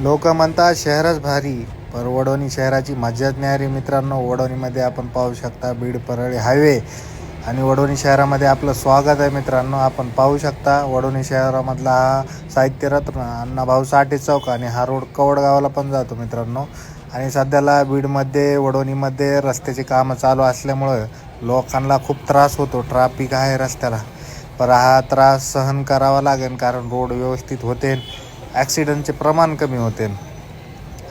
लोक म्हणतात शहरच भारी, पण वडोणी शहराची मज्जाच न्यारी मित्रांनो. वडोणीमध्ये आपण पाहू शकता बीड परळी हायवे आणि वडोणी शहरामध्ये आपलं स्वागत आहे मित्रांनो. आपण पाहू शकता वडोणी शहरामधला हा साहित्य रत्न अण्णाभाऊ साठे चौक आणि हा रोड कवडगावाला पण जातो मित्रांनो. आणि सध्याला बीडमध्ये वडोणीमध्ये रस्त्याची कामं चालू असल्यामुळं लोकांना खूप त्रास होतो. ट्रॅफिक आहे रस्त्याला, पण हा त्रास सहन करावा लागेल कारण रोड व्यवस्थित होते, ॲक्सिडेंटचे प्रमाण कमी होते.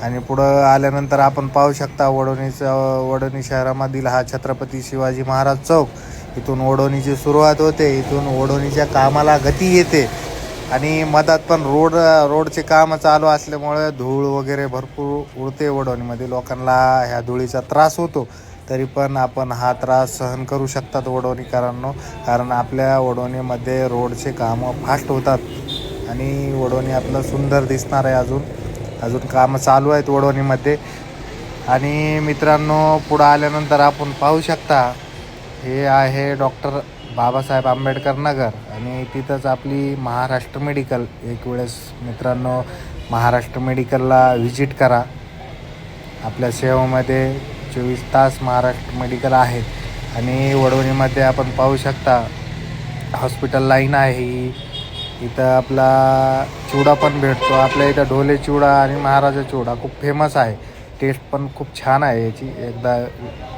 आणि पुढं आल्यानंतर आपण पाहू शकता वडोणी शहरामधील हा छत्रपती शिवाजी महाराज चौक. इथून वडोणीची सुरुवात होते, इथून वडोणीच्या कामाला गती येते आणि मधात पण रोडचे कामं चालू असल्यामुळे धूळ वगैरे भरपूर उडते. वडोणीमध्ये लोकांना ह्या धुळीचा त्रास होतो, तरी पण आपण हा त्रास सहन करू शकतात वडोणीकरांनो. कारण आपल्या वडोणीमध्ये रोडचे कामं फास्ट होतात आणि वडोणी आपलं सुंदर दिसणार आहे. अजून कामं चालू आहेत वडोणीमध्ये. आणि मित्रांनो पुढं आल्यानंतर आपण पाहू शकता हे आहे डॉक्टर बाबासाहेब आंबेडकर नगर आणि तिथंच आपली महाराष्ट्र मेडिकल. एक वेळेस मित्रांनो महाराष्ट्र मेडिकलला व्हिजिट करा. आपल्या सेवेमध्ये 24 तास महाराष्ट्र मेडिकल आहे. आणि वडोणीमध्ये आपण पाहू शकता हॉस्पिटल लाईन आहे ही. इथं आपला चिवडा पण भेटतो. आपल्या इथं ढोले चिवडा आणि महाराजा चिवडा खूप फेमस आहे. टेस्ट पण खूप छान आहे याची, एकदा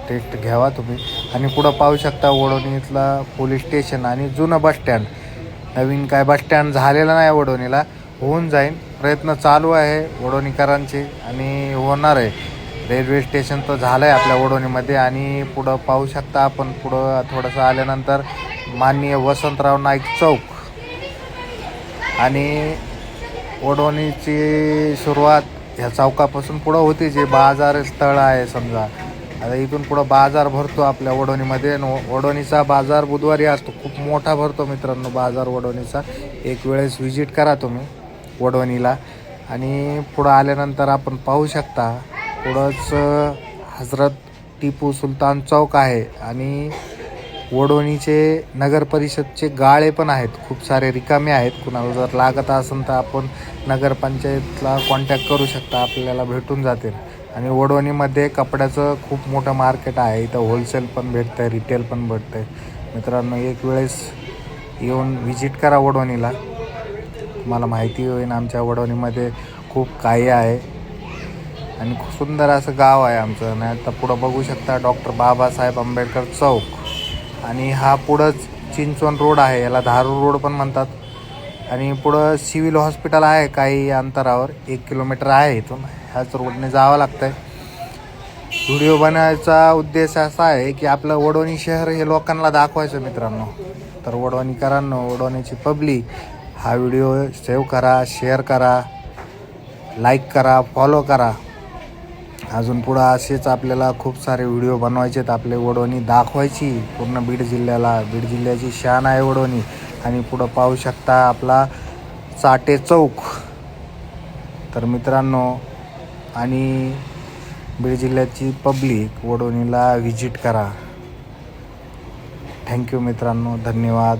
टेस्ट घ्यावा तुम्ही. आणि पुढं पाहू शकता वडोणीतला पोलीस स्टेशन आणि जुनं बसस्टँड. नवीन काय बसस्टँड झालेलं नाही वडोणीला, होऊन जाईल, प्रयत्न चालू आहे वडोणीकरांचे आणि होणार आहे. रेल्वे स्टेशन तर झालं आहे आपल्या वडोणीमध्ये. आणि पुढं पाहू शकता आपण पुढं थोडंसं आल्यानंतर माननीय वसंतराव नाईक चौक. आणि वडोणीची सुरुवात ह्या चौकापासून पुढं होती, जे बाजार स्थळ आहे समजा. आता इथून पुढं बाजार भरतो आपल्या वडोणीमध्ये. वडोणीचा बाजार बुधवारी असतो, खूप मोठा भरतो मित्रांनो बाजार वडोणीचा. एक वेळेस व्हिजिट करा तुम्ही वडोणीला. आणि पुढं आल्यानंतर आपण पाहू शकता पुढंच हजरत टिपू सुलतान चौक आहे. आणि वडोणीचे नगर परिषदचे गाळे पण आहेत, खूप सारे रिकामे आहेत. कुणाला जर लागत असेल तर आपण नगरपंचायतला कॉन्टॅक्ट करू शकता, आपल्याला भेटून जातील. आणि वडोणीमध्ये कपड्याचं खूप मोठं मार्केट आहे. इथं होलसेल पण भेटतं आहे, रिटेल पण भेटतं आहे. मित्रांनो एक वेळेस येऊन व्हिजिट करा वडोणीला, तुम्हाला माहिती होईल आमच्या वडोणीमध्ये खूप काही आहे. आणि खूप सुंदर असं गाव आहे आमचं. नाही तर पुढं बघू शकता डॉक्टर बाबासाहेब आंबेडकर चौक. आणि हा पुढंच चिंचवण रोड आहे, याला धारूर रोड पण म्हणतात. आणि पुढं सिव्हिल हॉस्पिटल आहे काही अंतरावर, 1 किलोमीटर आहे इथून. ह्याच रोडने जावं लागतं आहे. व्हिडिओ बनवायचा उद्देश असा आहे की आपलं वडोणी शहर हे लोकांना दाखवायचं मित्रांनो. तर वडोणीकरांनो, वडोणीची पब्लिक हा व्हिडिओ सेव्ह करा, शेअर करा, लाईक करा, फॉलो करा. अजून पुढं असेच आपल्याला खूप सारे व्हिडिओ बनवायचे आहेत, आपले वडोणी दाखवायची पूर्ण बीड जिल्ह्याला. बीड जिल्ह्याची शान आहे वडोणी. आणि पुढं पाहू शकता आपला साठे चौक. तर मित्रांनो आणि बीड जिल्ह्याची पब्लिक वडोणीला व्हिजिट करा. थँक्यू मित्रांनो, धन्यवाद.